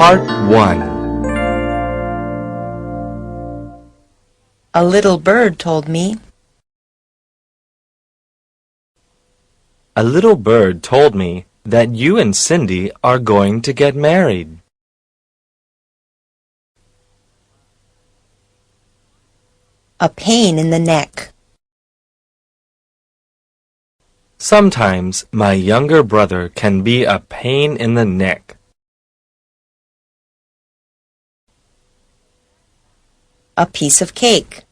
Part 1. A little bird told me. A little bird told me that you and Cindy are going to get married. A pain in the neck. Sometimes my younger brother can be a pain in the neck. A piece of cake.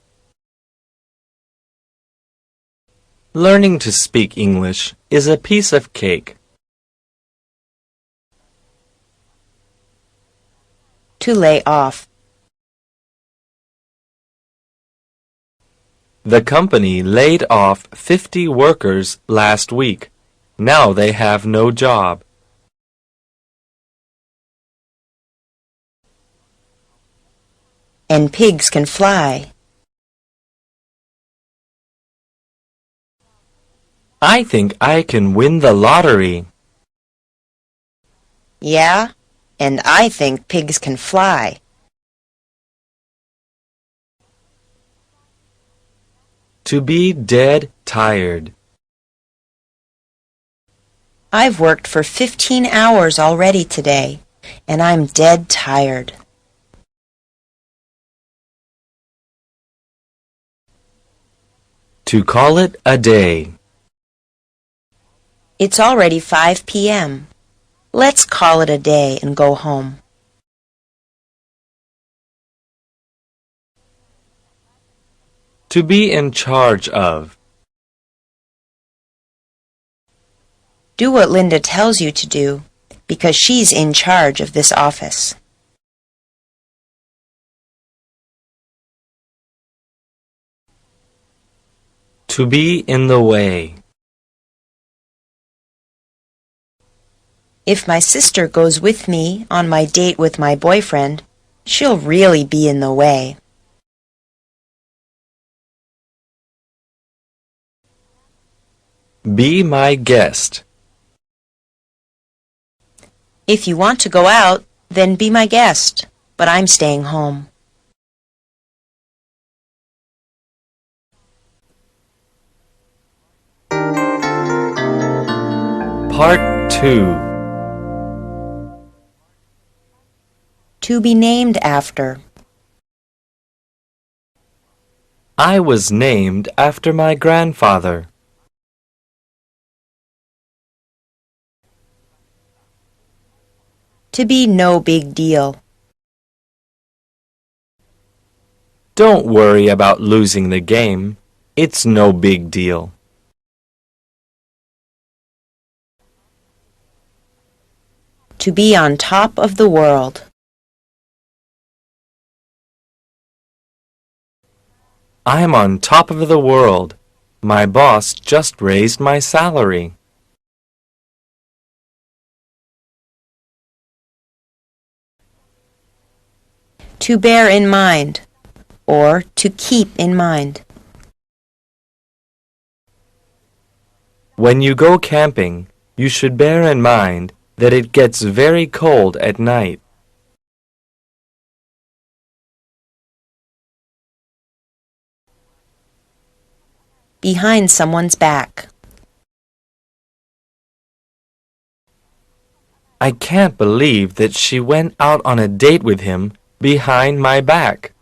Learning to speak English is a piece of cake. To lay off. The company laid off 50 workers last week. Now they have no job. And pigs can fly. I think I can win the lottery. Yeah, and I think pigs can fly. To be dead tired. I've worked for 15 hours already today, and I'm dead tired. To call it a day. It's already 5 p.m. Let's call it a day and go home. To be in charge of. Do what Linda tells you to do, because she's in charge of this office. To be in the way. If my sister goes with me on my date with my boyfriend, she'll really be in the way. Be my guest. If you want to go out, then be my guest, but I'm staying home. Part 2. To be named after. I was named after my grandfather. To be no big deal. Don't worry about losing the game. It's no big deal. To be on top of the world. I'm on top of the world. My boss just raised my salary. To bear in mind, or to keep in mind. When you go camping, you should bear in mind that it gets very cold at night. Behind someone's back. I can't believe that she went out on a date with him behind my back.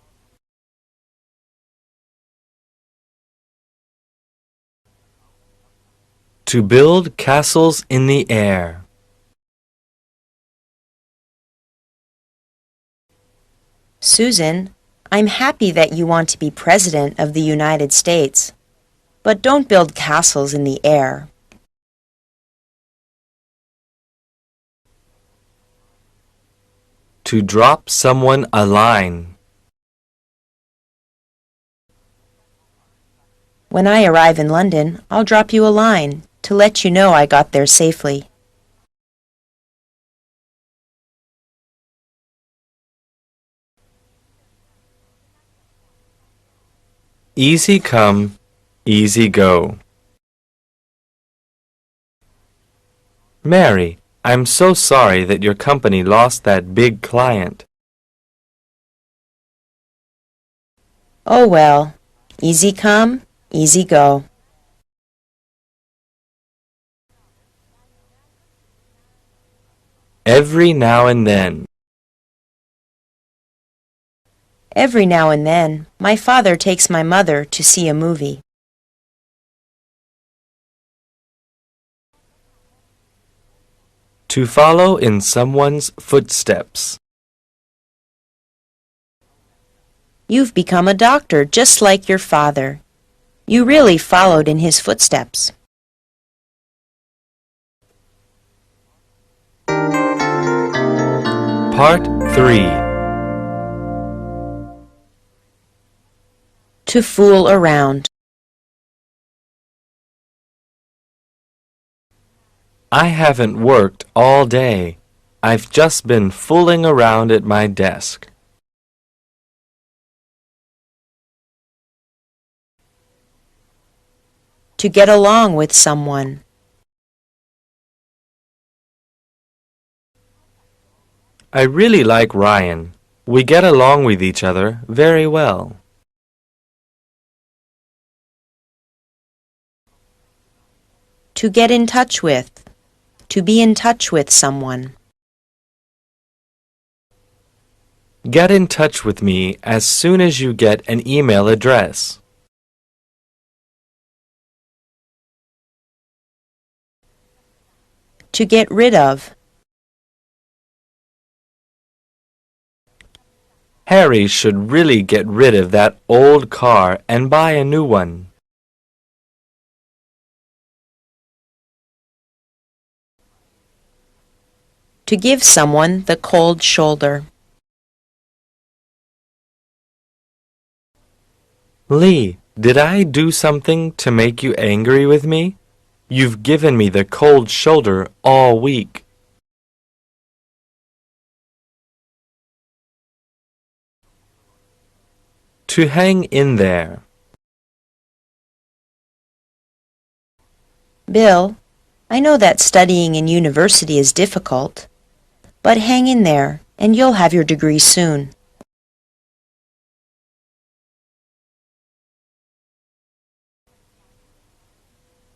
To build castles in the air. Susan, I'm happy that you want to be President of the United States, but don't build castles in the air. To drop someone a line. When I arrive in London, I'll drop you a line to let you know I got there safely. Easy come, easy go. Mary, I'm so sorry that your company lost that big client. Oh well, easy come, easy go. Every now and then. Every now and then, my father takes my mother to see a movie. To follow in someone's footsteps. You've become a doctor just like your father. You really followed in his footsteps. Part 3. To fool around. I haven't worked all day. I've just been fooling around at my desk. To get along with someone. I really like Ryan. We get along with each other very well. To get in touch with. To be in touch with someone. Get in touch with me as soon as you get an email address. To get rid of. Harry should really get rid of that old car and buy a new one. To give someone the cold shoulder. Lee, did I do something to make you angry with me? You've given me the cold shoulder all week. To hang in there. Bill, I know that studying in university is difficult, but hang in there and you'll have your degree soon.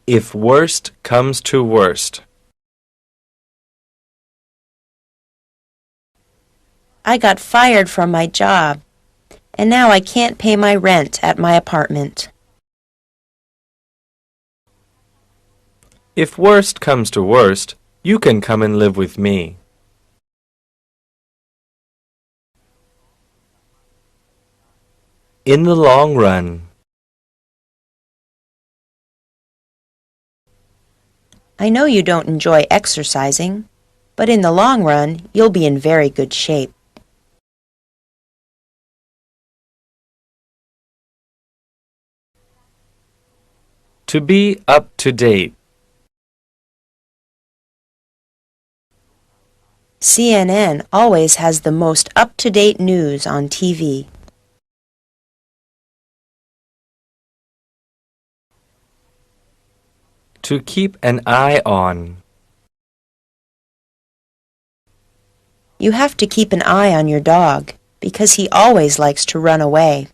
If worst comes to worst. I got fired from my job, and now I can't pay my rent at my apartment. If worst comes to worst, you can come and live with me. In the long run. I know you don't enjoy exercising, but in the long run, you'll be in very good shape. To be up to date. CNN always has the most up-to-date news on TV. To keep an eye on. You have to keep an eye on your dog, because he always likes to run away.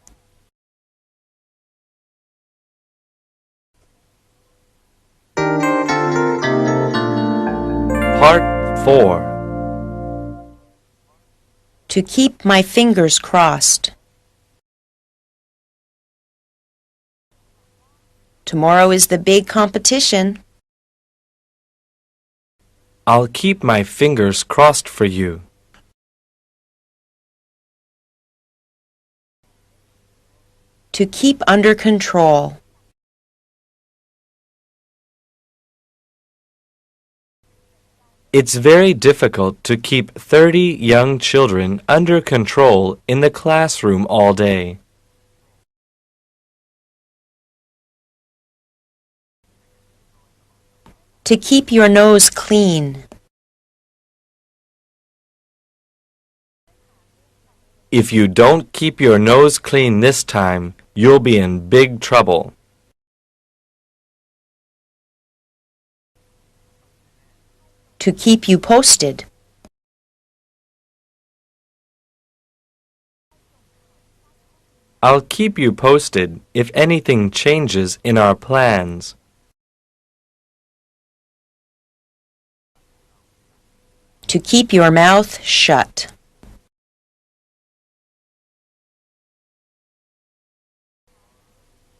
Part 4. To keep my fingers crossed. Tomorrow is the big competition. I'll keep my fingers crossed for you. To keep under control. It's very difficult to keep 30 young children under control in the classroom all day. To keep your nose clean. If you don't keep your nose clean this time, you'll be in big trouble. To keep you posted. I'll keep you posted if anything changes in our plans. To keep your mouth shut.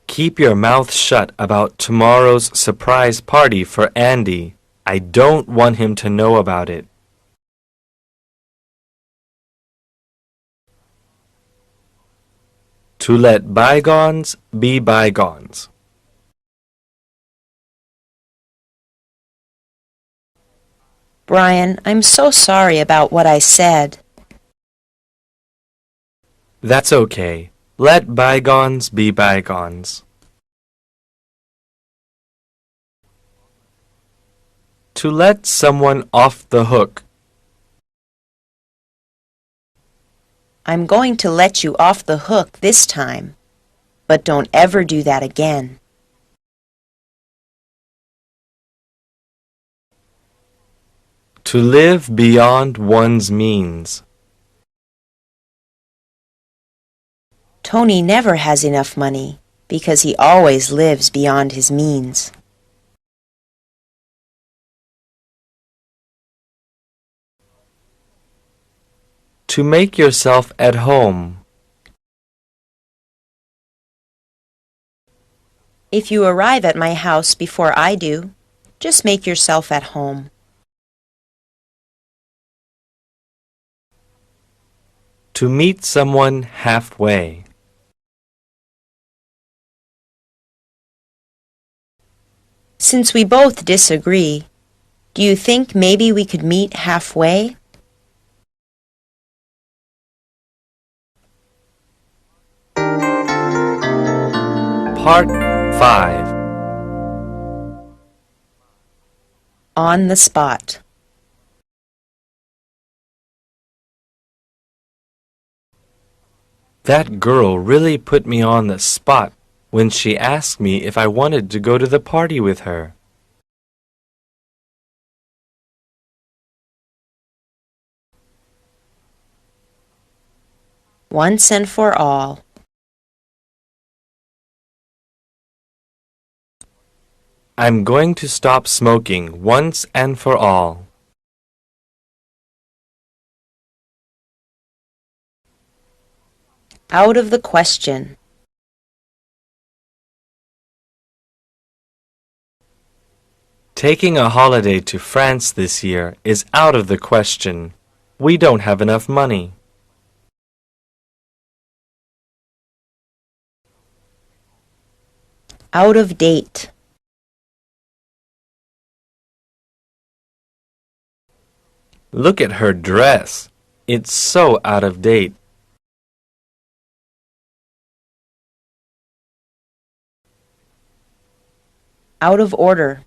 Keep your mouth shut about tomorrow's surprise party for Andy. I don't want him to know about it. To let bygones be bygones. Brian, I'm so sorry about what I said. That's okay. Let bygones be bygones. To let someone off the hook. I'm going to let you off the hook this time, but don't ever do that again. To live beyond one's means. Tony never has enough money because he always lives beyond his means. To make yourself at home. If you arrive at my house before I do, just make yourself at home. To meet someone halfway. Since we both disagree, do you think maybe we could meet halfway? Part 5. On the spot. That girl really put me on the spot when she asked me if I wanted to go to the party with her. Once and for all. I'm going to stop smoking once and for all. Out of the question. Taking a holiday to France this year is out of the question. We don't have enough money. Out of date. Look at her dress. It's so out of date. Out of order.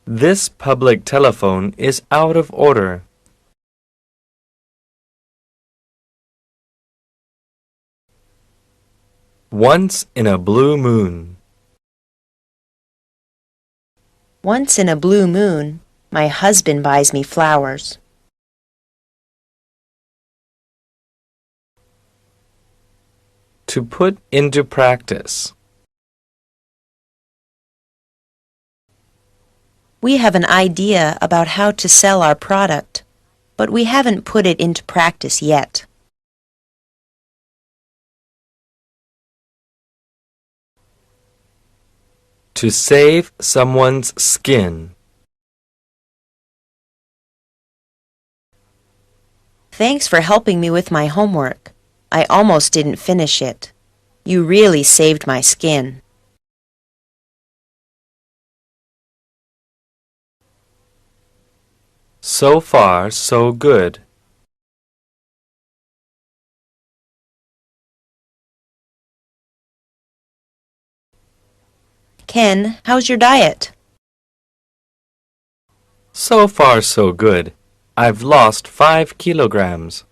This public telephone is out of order. Once in a blue moon. Once in a blue moon, my husband buys me flowers. To put into practice. We have an idea about how to sell our product, but we haven't put it into practice yet. To save someone's skin. Thanks for helping me with my homework. I almost didn't finish it. You really saved my skin. So far, so good. Ken, how's your diet? So far, so good. I've lost 5 kilograms.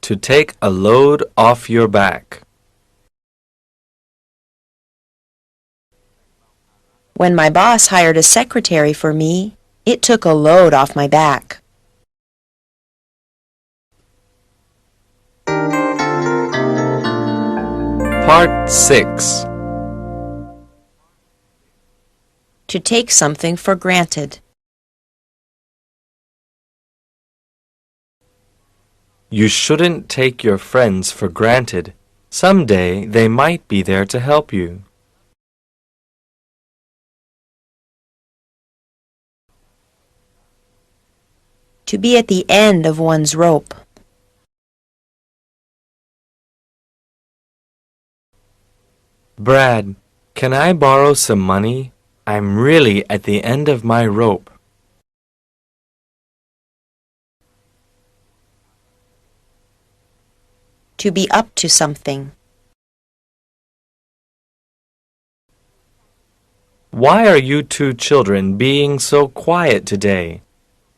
To take a load off your back. When my boss hired a secretary for me, it took a load off my back. Part 6. To take something for granted. You shouldn't take your friends for granted. Someday they might be there to help you. To be at the end of one's rope. Brad, can I borrow some money? I'm really at the end of my rope. To be up to something. Why are you two children being so quiet today?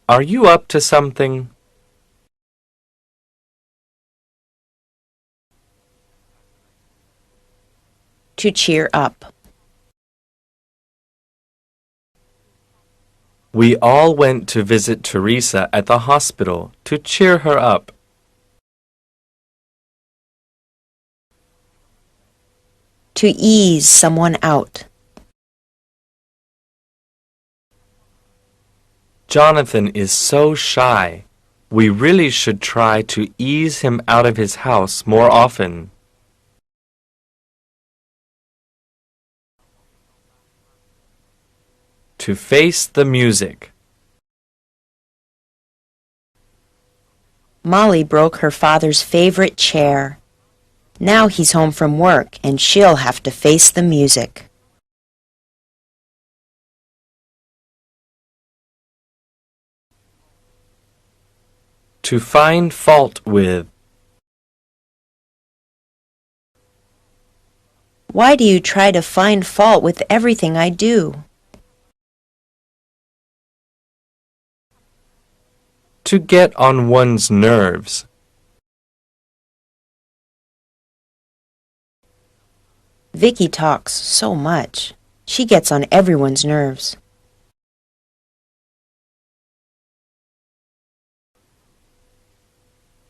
Are you up to something? To cheer up. We all went to visit Teresa at the hospital to cheer her up. To ease someone out. Jonathan is so shy. We really should try to ease him out of his house more often. To face the music. Molly broke her father's favorite chair. Now he's home from work and she'll have to face the music. To find fault with. Why do you try to find fault with everything I do? To get on one's nerves. Vicky talks so much. She gets on everyone's nerves.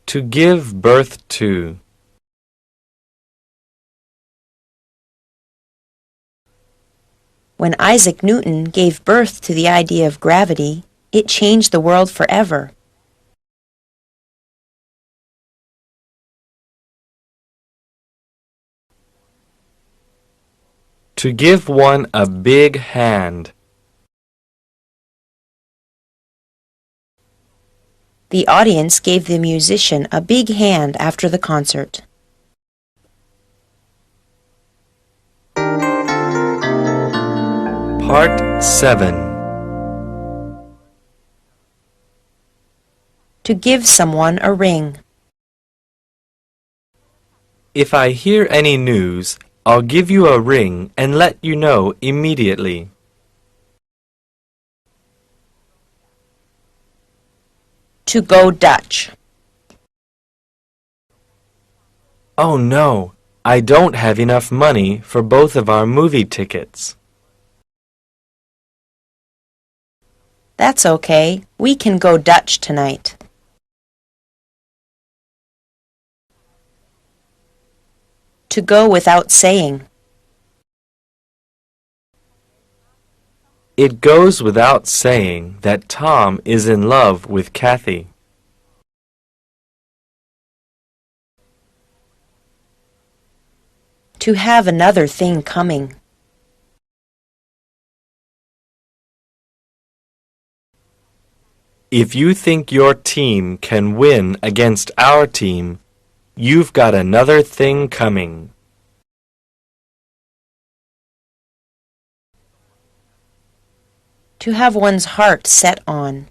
To give birth to. When Isaac Newton gave birth to the idea of gravity, it changed the world forever. To give one a big hand. The audience gave the musician a big hand after the concert. Part 7. To give someone a ring. If I hear any news, I'll give you a ring and let you know immediately. To go Dutch. Oh no, I don't have enough money for both of our movie tickets. That's okay. We can go Dutch tonight. To go without saying. It goes without saying that Tom is in love with Kathy. To have another thing coming. If you think your team can win against our team, you've got another thing coming. To have one's heart set on.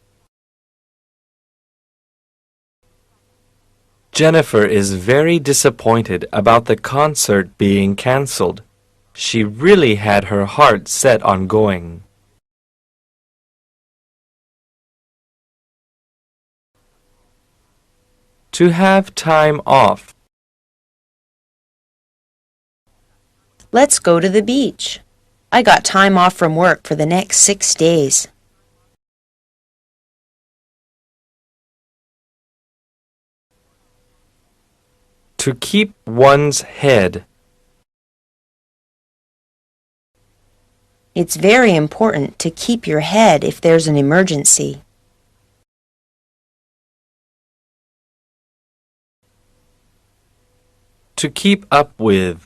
Jennifer is very disappointed about the concert being cancelled. She really had her heart set on going. To have time off. Let's go to the beach. I got time off from work for the next 6 days. To keep one's head. It's very important to keep your head if there's an emergency. To keep up with.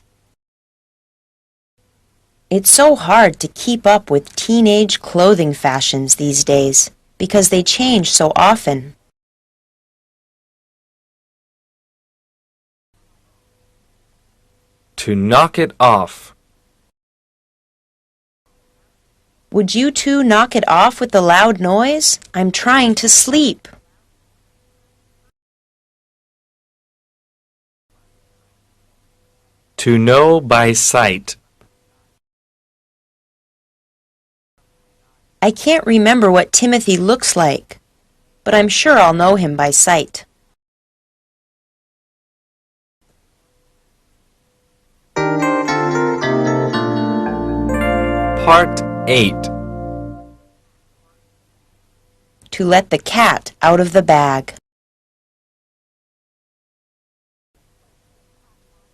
It's so hard to keep up with teenage clothing fashions these days because they change so often. To knock it off. Would you two knock it off with the loud noise? I'm trying to sleep. To know by sight. I can't remember what Timothy looks like, but I'm sure I'll know him by sight. Part 8. To let the cat out of the bag.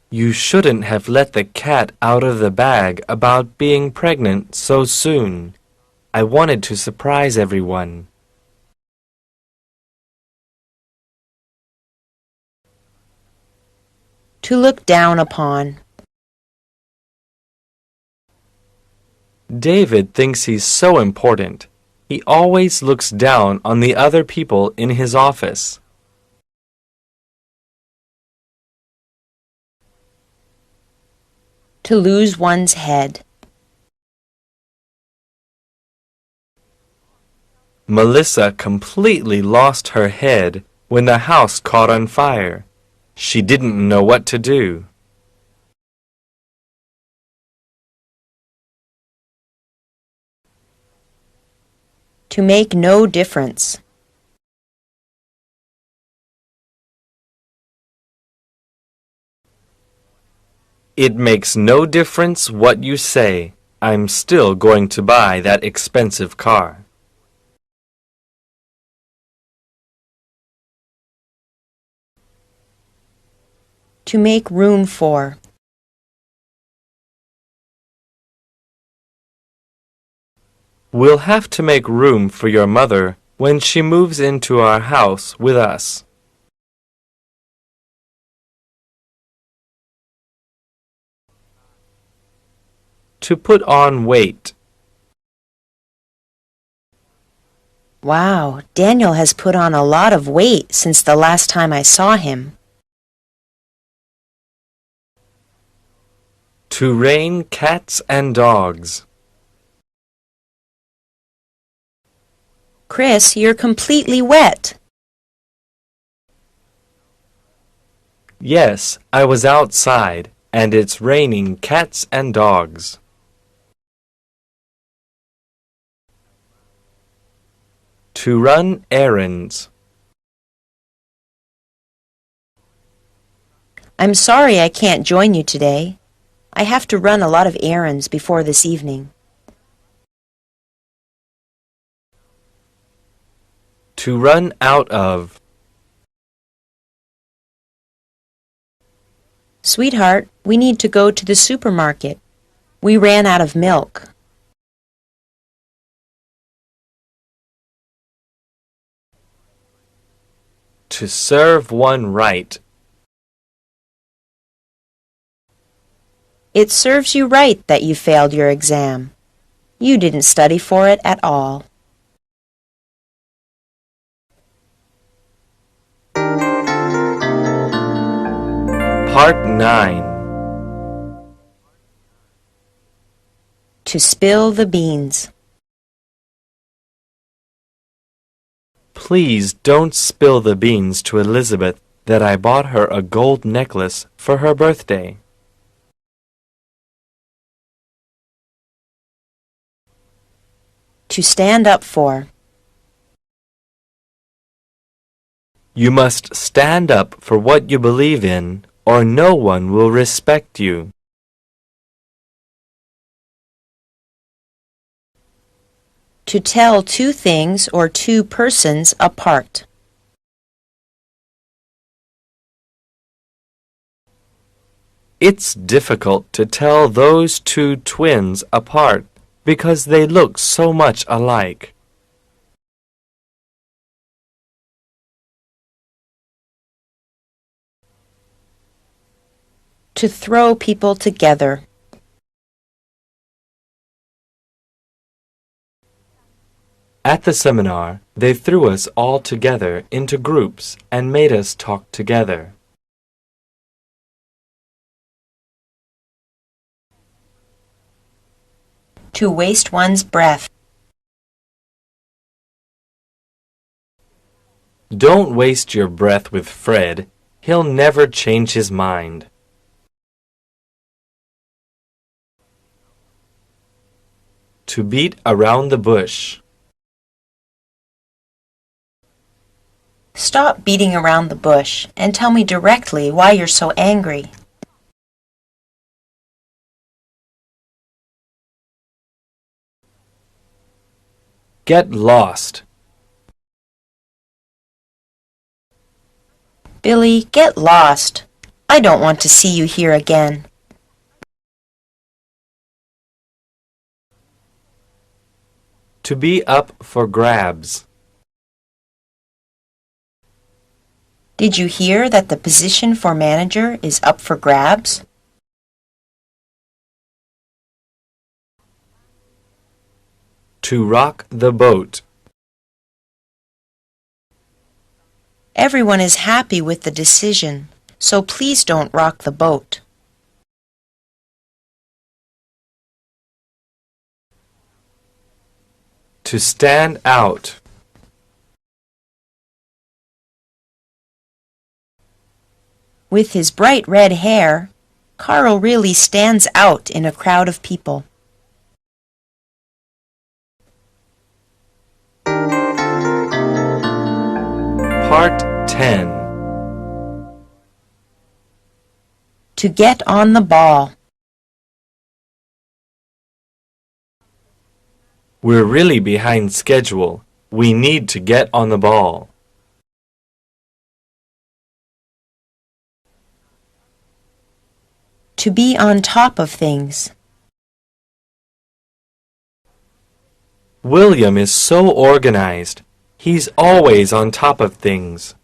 You shouldn't have let the cat out of the bag about being pregnant so soon. I wanted to surprise everyone. To look down upon. David thinks he's so important. He always looks down on the other people in his office. To lose one's head. Melissa completely lost her head when the house caught on fire. She didn't know what to do. To make no difference. It makes no difference what you say. I'm still going to buy that expensive car. To make room for. We'll have to make room for your mother when she moves into our house with us. To put on weight. Wow, Daniel has put on a lot of weight since the last time I saw him. To rain cats and dogs. Chris, you're completely wet. Yes, I was outside, and it's raining cats and dogs. To run errands. I'm sorry I can't join you today. I have to run a lot of errands before this evening. To run out of. Sweetheart, we need to go to the supermarket. We ran out of milk. To serve one right. It serves you right that you failed your exam. You didn't study for it at all. Part 9. To spill the beans. Please don't spill the beans to Elizabeth that I bought her a gold necklace for her birthday. To stand up for. You must stand up for what you believe in, or no one will respect you. To tell two things or two persons apart. It's difficult to tell those two twins apart because they look so much alike. To throw people together. At the seminar, they threw us all together into groups and made us talk together. To waste one's breath. Don't waste your breath with Fred. He'll never change his mind. To beat around the bush. Stop beating around the bush and tell me directly why you're so angry. Get lost. Billy, get lost. I don't want to see you here again. To be up for grabs. Did you hear that the position for manager is up for grabs? To rock the boat. Everyone is happy with the decision, so please don't rock the boat. To stand out. With his bright red hair, Carl really stands out in a crowd of people. Part 10. To get on the ball. We're really behind schedule. We need to get on the ball. To be on top of things. William is so organized. He's always on top of things.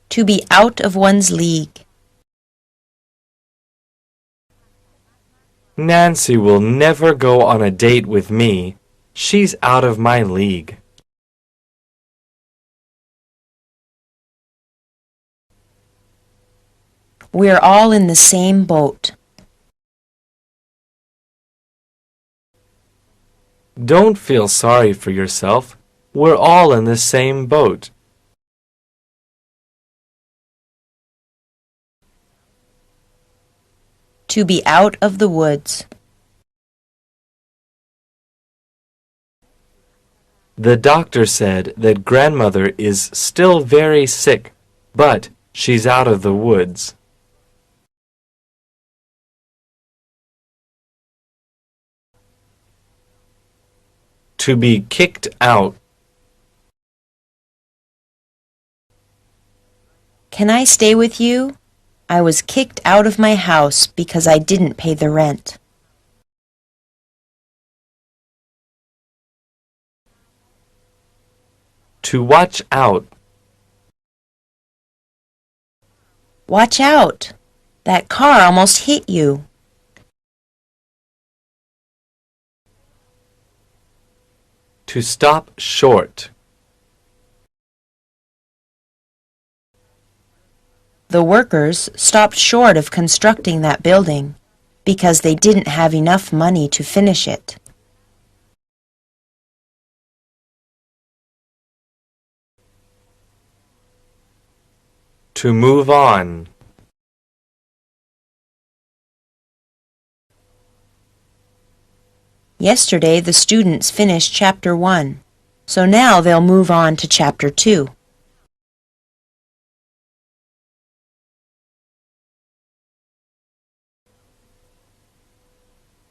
To be out of one's league. Nancy will never go on a date with me. She's out of my league. We're all in the same boat. Don't feel sorry for yourself. We're all in the same boat. To be out of the woods. The doctor said that grandmother is still very sick, but she's out of the woods. To be kicked out. Can I stay with you? I was kicked out of my house because I didn't pay the rent. To watch out. Watch out! That car almost hit you. To stop short. The workers stopped short of constructing that building because they didn't have enough money to finish it. To move on. Yesterday the students finished Chapter 1, so now they'll move on to Chapter 2.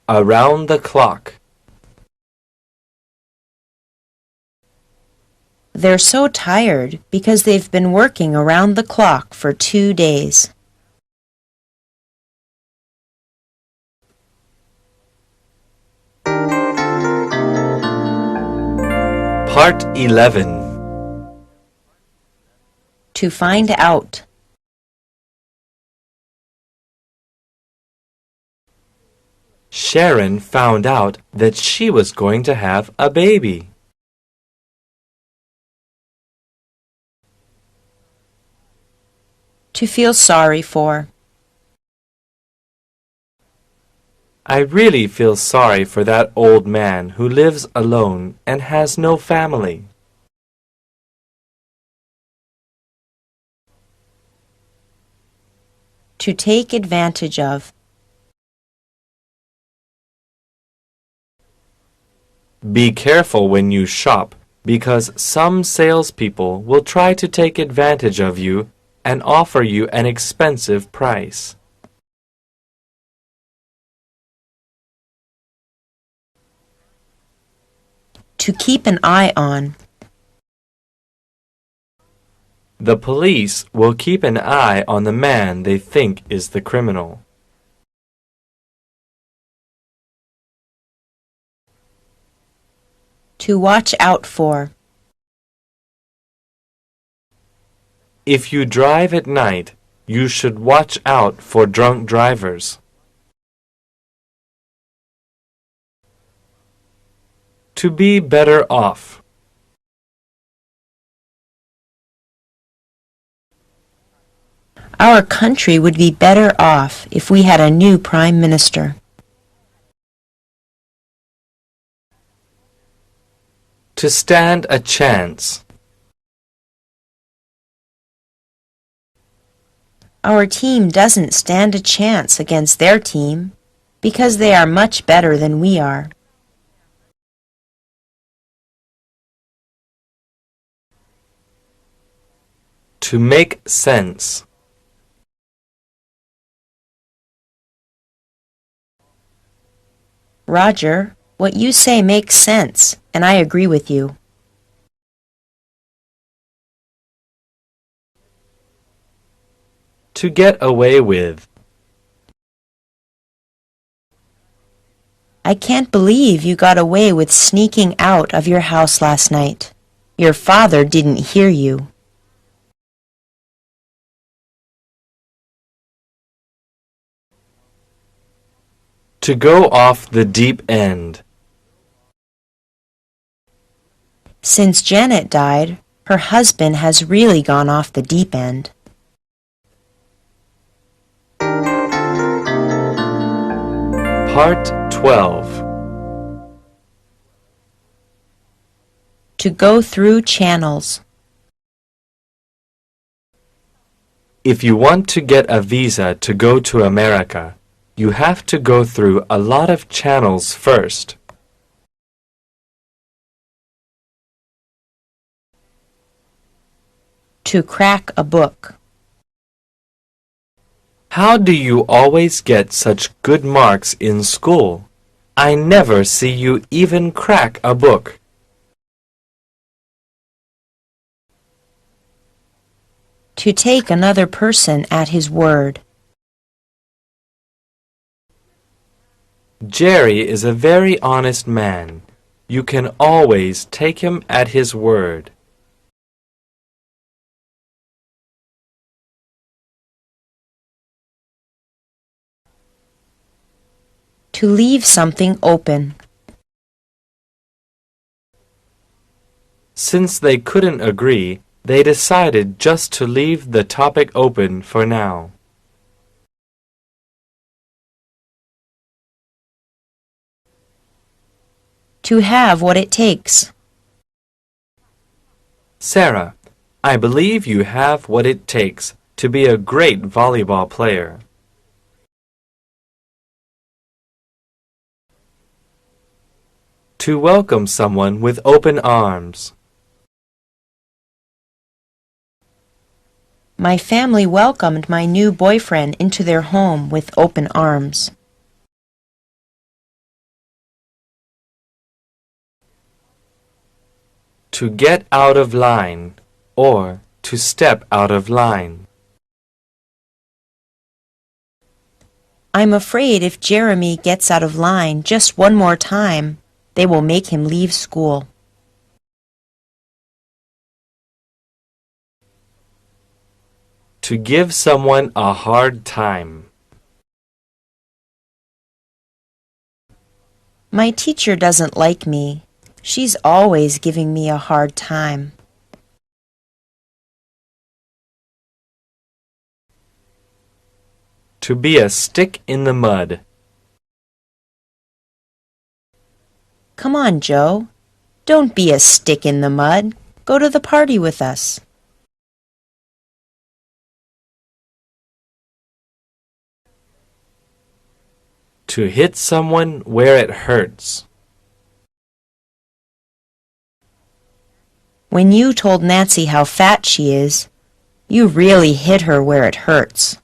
Around the clock. They're so tired because they've been working around the clock for 2 days. Part 11. To find out. Sharon found out that she was going to have a baby. To feel sorry for. I really feel sorry for that old man who lives alone and has no family. To take advantage of. Be careful when you shop because some salespeople will try to take advantage of you and offer you an expensive price. To keep an eye on. The police will keep an eye on the man they think is the criminal. To watch out for. If you drive at night, you should watch out for drunk drivers. To be better off. Our country would be better off if we had a new Prime Minister. To stand a chance. Our team doesn't stand a chance against their team because they are much better than we are. To make sense. Roger, what you say makes sense, and I agree with you. To get away with. I can't believe you got away with sneaking out of your house last night. Your father didn't hear you. To go off the deep end. Since Janet died, her husband has really gone off the deep end. Part 12. To go through channels. If you want to get a visa to go to America, you have to go through a lot of channels first. To crack a book. How do you always get such good marks in school? I never see you even crack a book. To take another person at his word. Jerry is a very honest man. You can always take him at his word. To leave something open. Since they couldn't agree, they decided just to leave the topic open for now. To have what it takes. Sarah, I believe you have what it takes to be a great volleyball player. To welcome someone with open arms. My family welcomed my new boyfriend into their home with open arms. To get out of line, or to step out of line. I'm afraid if Jeremy gets out of line just one more time, they will make him leave school. To give someone a hard time. My teacher doesn't like me. She's always giving me a hard time. To be a stick in the mud. Come on, Joe. Don't be a stick in the mud. Go to the party with us. To hit someone where it hurts. When you told Nancy how fat she is, you really hit her where it hurts.